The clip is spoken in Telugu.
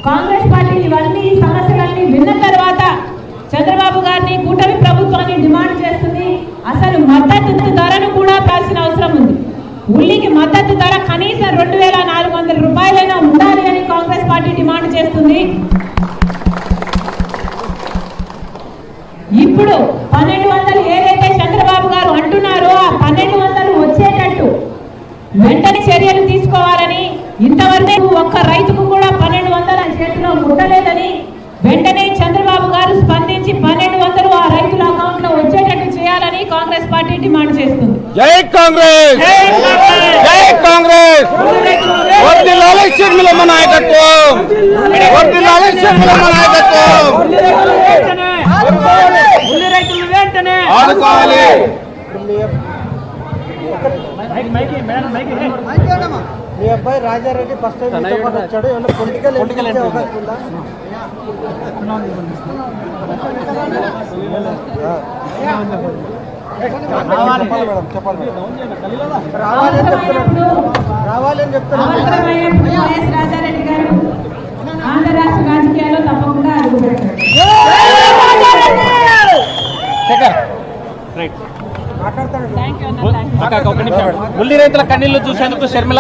కాంగ్రెస్ పార్టీ ఇవన్నీ సమస్యలన్నీ విన్న తర్వాత చంద్రబాబు గారిని కూటమి ప్రభుత్వాన్ని డిమాండ్ చేస్తుంది. అసలు మద్దతు ధరను కూడా పెంచాల్సిన అవసరం ఉంది. ఉల్లికి మద్దతు ధర కనీసం 2400 రూపాయలైనా ఉండాలి అని కాంగ్రెస్ పార్టీ డిమాండ్ చేస్తుంది. ఇప్పుడు 1200 ఏదైతే చంద్రబాబు గారు అంటున్నారో ఆ 1200 వచ్చేటట్టు వెంటనే చర్యలు తీసుకోవాలని, ఇంతవరకు ఒక్క రైతుకు కూడా 1200 చేతిలో ముట్టలేదని వెంటనే చంద్రబాబు గారు స్పందించి 1200 ఆ రైతుల అకౌంట్ లో వచ్చేటట్టు చేయాలని కాంగ్రెస్ పార్టీ డిమాండ్ చేస్తుంది. జై కాంగ్రెస్, జై కాంగ్రెస్. వర్ధిల్లాలి షర్మిలమ్మ నాయకత్వం, వర్ధిల్లాలి షర్మిలమ్మ నాయకత్వం. ఆదుకోవాలి. మీ అబ్బాయి రాజారెడ్డి ఫస్ట్ టైం వచ్చాడు. ఏమన్నా పొలిటికల్ రావాలని చెప్తున్నారు. రాజారెడ్డి గారు ఆంధ్ర రాష్ట్ర రాజకీయాల్లో తప్పకుండా అడుగుపెట్టారు. ఉల్లి రైతుల కన్నీళ్లు చూసేందుకు షర్మిల